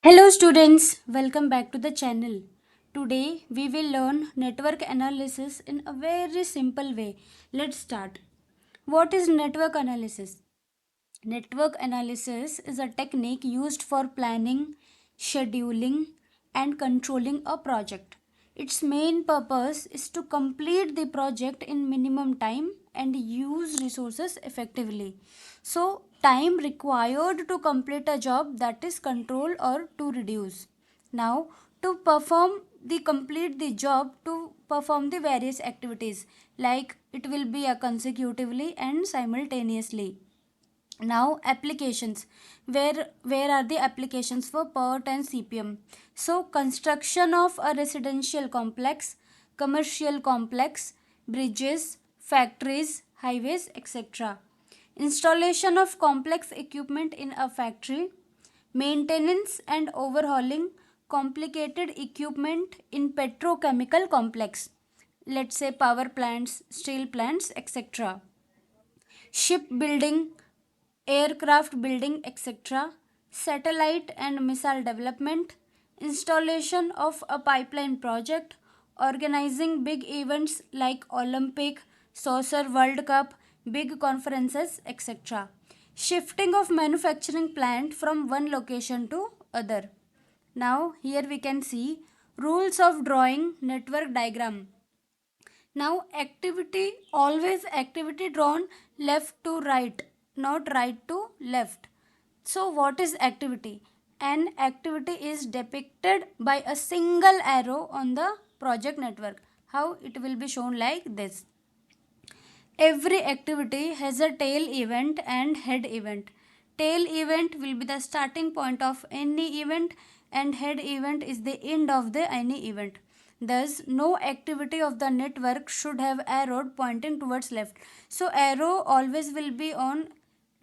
Hello students, welcome back to the channel. Today we will learn network analysis in a very simple way. Let's start. What is network analysis? Network analysis is a technique used for planning, scheduling, and controlling a project. Its main purpose is to complete the project in minimum time and use resources effectively. So, time required to complete a job, that is control or to reduce. Now, to perform the complete the job, to perform the various activities, like it will be a consecutively and simultaneously. Now applications, where are the applications for PERT and CPM? So construction of a residential complex, commercial complex, bridges, factories, highways, etc. Installation of complex equipment in a factory, maintenance and overhauling complicated equipment in petrochemical complex, let's say power plants, steel plants, etc. Shipbuilding, aircraft building, etc., satellite and missile development, installation of a pipeline project, organizing big events like Olympic, Saucer World Cup, big conferences, etc. Shifting of manufacturing plant from one location to other. Now here we can see rules of drawing network diagram. Now activity, always activity drawn left to right, not right to left. So what is activity? An activity is depicted by a single arrow on the project network. How it will be shown like this. Every activity has a tail event and head event. Tail event will be the starting point of any event and head event is the end of the any event. Thus, no activity of the network should have arrow pointing towards left. So, arrow always will be on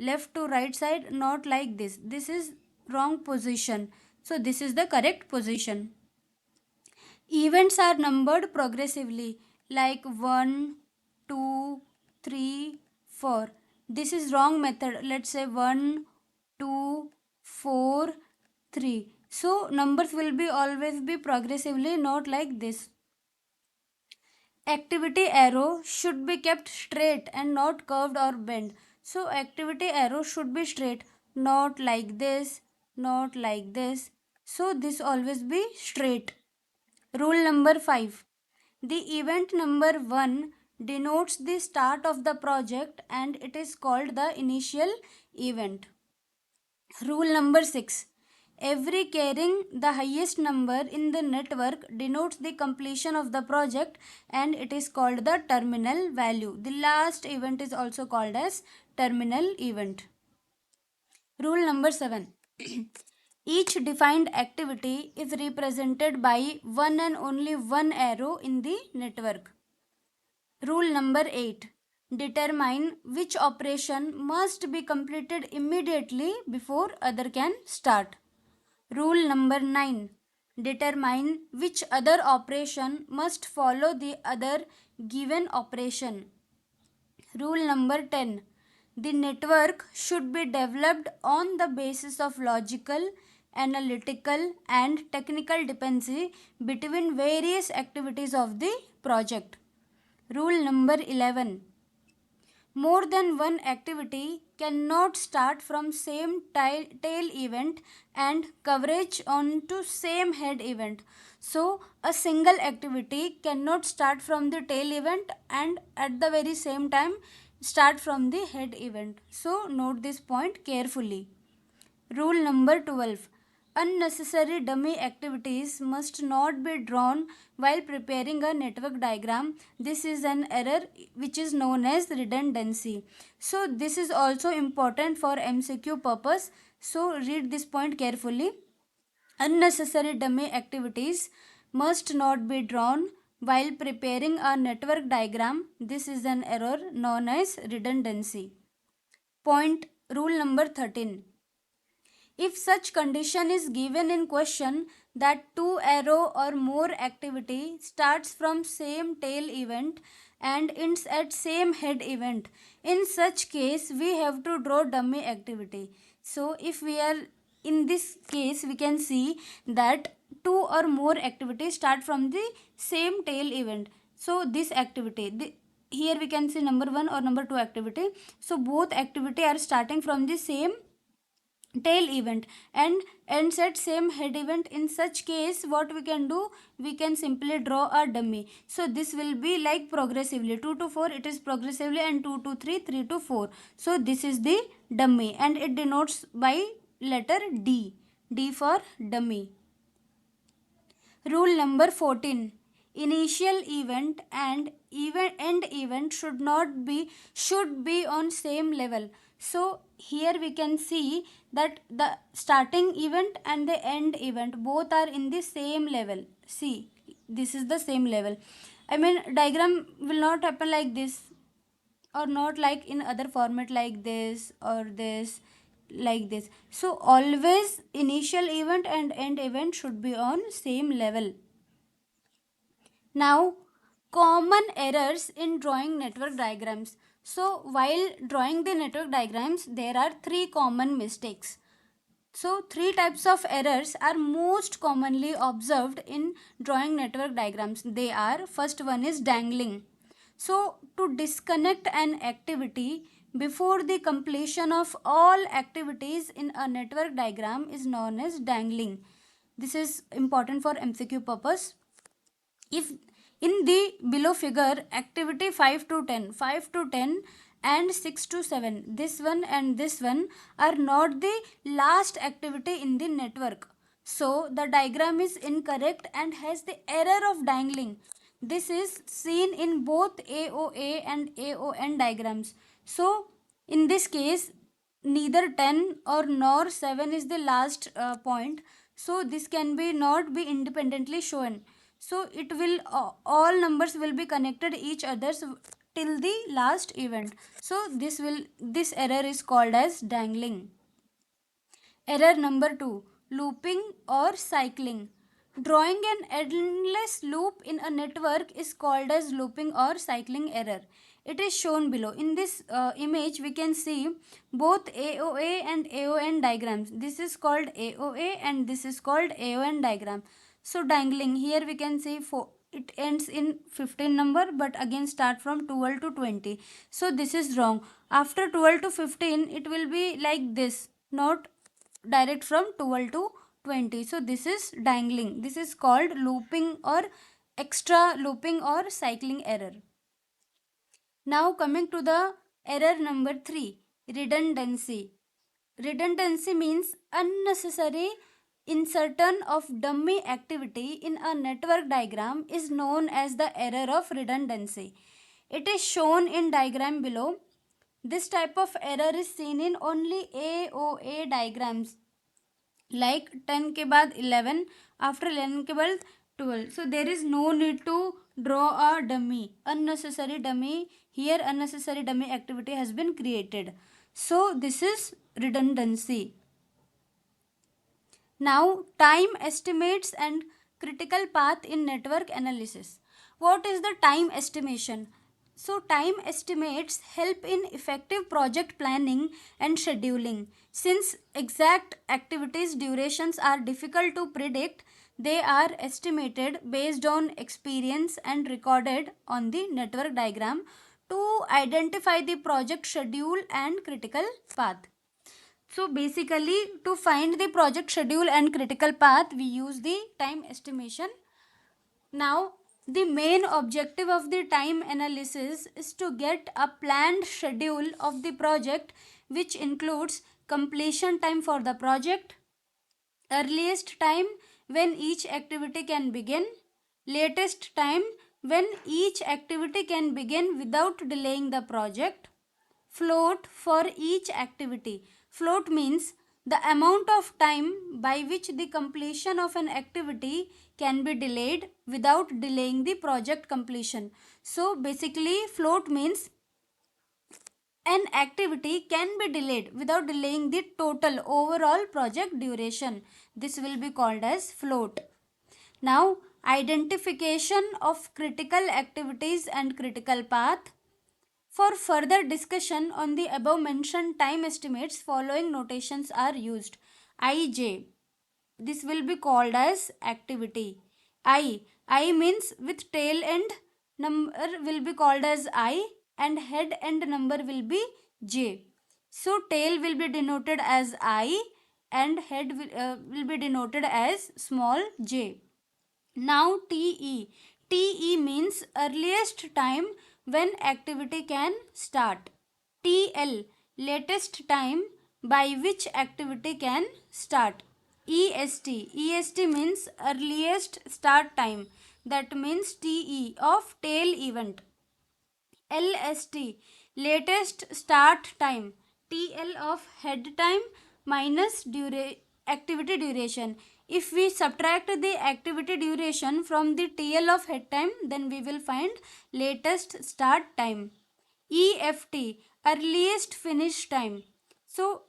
left to right side, not like this. This is wrong position. So, this is the correct position. Events are numbered progressively like 1, 2, 3, 4. This is wrong method. Let's say 1, 2, 4, 3. So numbers will be always be progressively, not like this. Activity arrow should be kept straight and not curved or bent. So activity arrow should be straight, not like this, not like this. So this always be straight. Rule number 5. The event number 1 denotes the start of the project and it is called the initial event. Rule number 6. Every carrying the highest number in the network denotes the completion of the project and it is called the terminal value. The last event is also called as terminal event. Rule number 7. Each defined activity is represented by one and only one arrow in the network. Rule number 8. Determine which operation must be completed immediately before other can start. Rule number 9. Determine which other operation must follow the other given operation. Rule number 10. The network should be developed on the basis of logical, analytical, and technical dependency between various activities of the project. Rule number 11. More than one activity cannot start from same tail event and coverage onto same head event. So a single activity cannot start from the tail event and at the very same time start from the head event. So note this point carefully. Rule number 12. Unnecessary dummy activities must not be drawn while preparing a network diagram. This is an error which is known as redundancy. So this is also important for MCQ purpose. So read this point carefully. Unnecessary dummy activities must not be drawn while preparing a network diagram. This is an error known as redundancy. Point rule number 13. If such condition is given in question that two arrow or more activity starts from same tail event and ends at same head event, in such case we have to draw dummy activity. So if in this case we can see that two or more activities start from the same tail event. So this activity, here we can see number 1 or number 2 activity. So both activity are starting from the same tail event and ends at same head event. In such case, what we can do, we can simply draw a dummy. So this will be like progressively 2 to 4 it is progressively, and 2 to 3, 3 to 4. So this is the dummy and it denotes by letter D. D for dummy. Rule number 14. Initial event and end event should be on same level. So here we can see that the starting event and the end event both are in the same level. See, this is the same level. I mean, diagram will not happen like this, or not like in other format like this or this, like this. So always initial event and end event should be on same level. Now, common errors in drawing network diagrams. So while drawing the network diagrams, there are three common mistakes. So three types of errors are most commonly observed in drawing network diagrams. They are, first one is dangling. So to disconnect an activity before the completion of all activities in a network diagram is known as dangling. This is important for MCQ purpose. If in the below figure, activity 5 to 10 and 6 to 7, this one and this one are not the last activity in the network. So the diagram is incorrect and has the error of dangling. This is seen in both AOA and AON diagrams. So in this case, neither 10 or nor 7 is the last point. So this can be not be independently shown. So it will all numbers will be connected each others till the last event. So this error is called as dangling. Error number 2, looping or cycling. Drawing an endless loop in a network is called as looping or cycling error. It is shown below. In this image, we can see both AOA and AON diagrams. This is called AOA and this is called AON diagram. So dangling, here we can see it ends in 15 number but again start from 12 to 20. So this is wrong. After 12 to 15, it will be like this, not direct from 12 to 20. So this is dangling. This is called looping or extra looping or cycling error. Now coming to the error number 3, redundancy. Redundancy means unnecessary insertion of dummy activity in a network diagram is known as the error of redundancy. It is shown in diagram below. This type of error is seen in only AOA diagrams, like 10 के बाद 11, after 11 के बाद 12. So there is no need to draw a dummy, unnecessary dummy. Here unnecessary dummy activity has been created. So this is redundancy. Now, time estimates and critical path in network analysis. What is the time estimation? So, time estimates help in effective project planning and scheduling. Since exact activities durations are difficult to predict, they are estimated based on experience and recorded on the network diagram to identify the project schedule and critical path. So basically, to find the project schedule and critical path, we use the time estimation. Now, the main objective of the time analysis is to get a planned schedule of the project, which includes completion time for the project, earliest time when each activity can begin, latest time when each activity can begin without delaying the project, float for each activity. Float means the amount of time by which the completion of an activity can be delayed without delaying the project completion. So basically, float means an activity can be delayed without delaying the total overall project duration. This will be called as float. Now, identification of critical activities and critical path. For further discussion on the above mentioned time estimates, following notations are used. ij. This will be called as activity. I means with tail end number will be called as I and head end number will be j. So tail will be denoted as I and head will be denoted as small j. Now TE. TE means earliest time when activity can start. TL, latest time by which activity can start. EST. EST means earliest start time. That means TE of tail event. LST, latest start time. TL of head time minus activity duration. If we subtract the activity duration from the TL of head time, then we will find latest start time. EFT, earliest finish time. So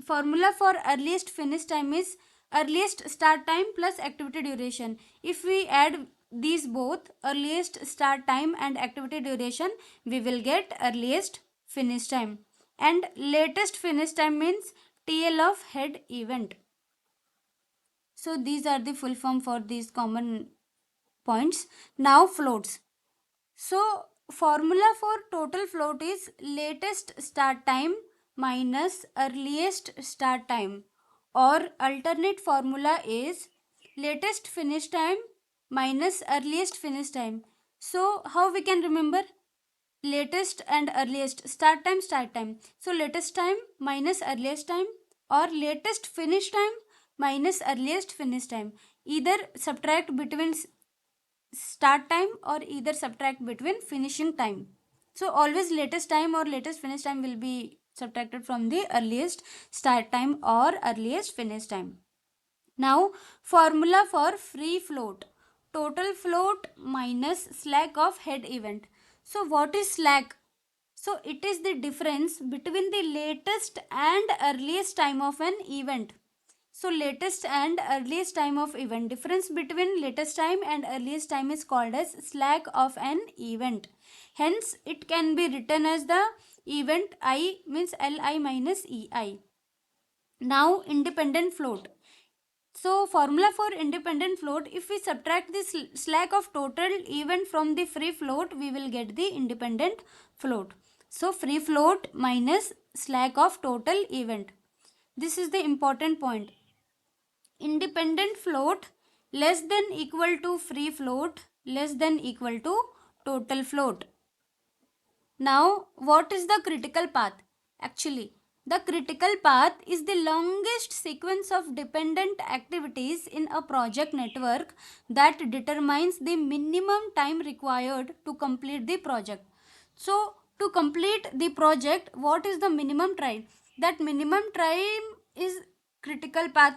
formula for earliest finish time is earliest start time plus activity duration. If we add these both, earliest start time and activity duration, we will get earliest finish time. And latest finish time means TL of head event. So these are the full form for these common points. Now floats. So formula for total float is latest start time minus earliest start time, or alternate formula is latest finish time minus earliest finish time. So how we can remember? Latest and earliest start time. So latest time minus earliest time, or latest finish time minus earliest finish time. Either subtract between start time or either subtract between finishing time. So always latest time or latest finish time will be subtracted from the earliest start time or earliest finish time. Now formula for free float. Total float minus slack of head event. So what is slack? So it is the difference between the latest and earliest time of an event. So latest and earliest time of event. Difference between latest time and earliest time is called as slack of an event. Hence it can be written as the event I means Li minus Ei. Now independent float. So formula for independent float, if we subtract this slack of total event from the free float, we will get the independent float. So free float minus slack of total event. This is the important point. Independent float less than equal to free float less than equal to total float. Now what is the critical path? Actually, the critical path is the longest sequence of dependent activities in a project network that determines the minimum time required to complete the project. So to complete the project, what is the minimum time? That minimum time is critical path.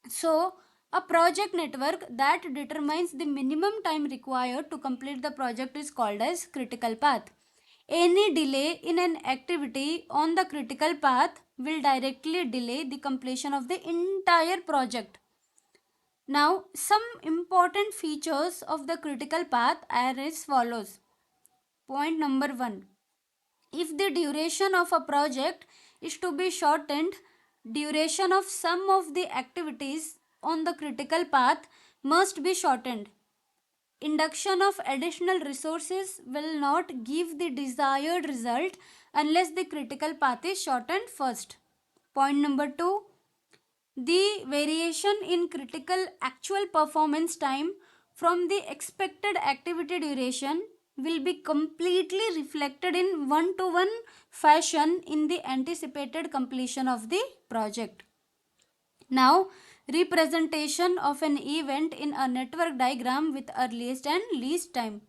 So, a project network that determines the minimum time required to complete the project is called as critical path. Any delay in an activity on the critical path will directly delay the completion of the entire project. Now, some important features of the critical path are as follows. Point number 1. If the duration of a project is to be shortened, duration of some of the activities on the critical path must be shortened. Induction of additional resources will not give the desired result unless the critical path is shortened first. Point number 2. The variation in critical actual performance time from the expected activity duration will be completely reflected in one-to-one fashion in the anticipated completion of the project. Now, representation of an event in a network diagram with earliest and least time.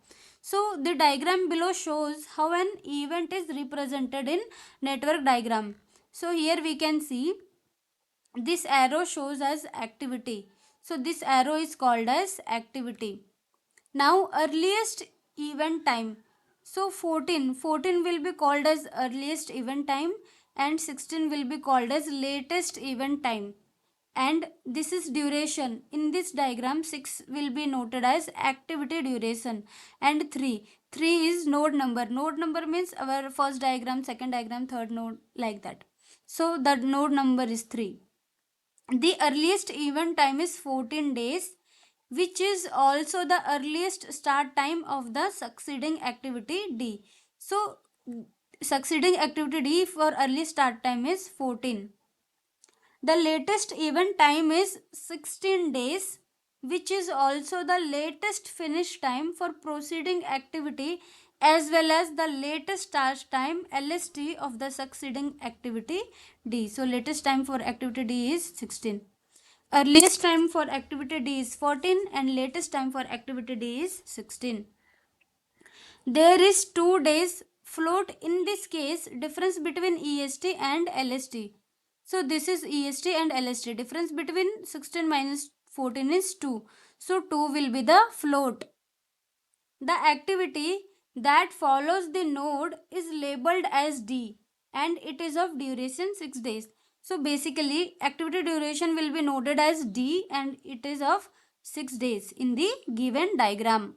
So, the diagram below shows how an event is represented in network diagram. So, here we can see this arrow shows as activity. So, this arrow is called as activity. Now, earliest event time. So, 14 will be called as earliest event time and 16 will be called as latest event time. And this is duration. In this diagram, 6 will be noted as activity duration and 3 is node number. Node number means our first diagram, second diagram, third node, like that. So, the node number is 3. The earliest event time is 14 days, which is also the earliest start time of the succeeding activity D. So, succeeding activity D for early start time is 14. The latest event time is 16 days, which is also the latest finish time for proceeding activity as well as the latest start time LST of the succeeding activity D. So, latest time for activity D is 16. Earliest time for activity D is 14 and latest time for activity D is 16. There is 2 days float in this case difference between EST and LST. So this is EST and LST. Difference between 16 minus 14 is 2. So 2 will be the float. The activity that follows the node is labeled as D and it is of duration 6 days. So basically activity duration will be noted as D and it is of 6 days in the given diagram.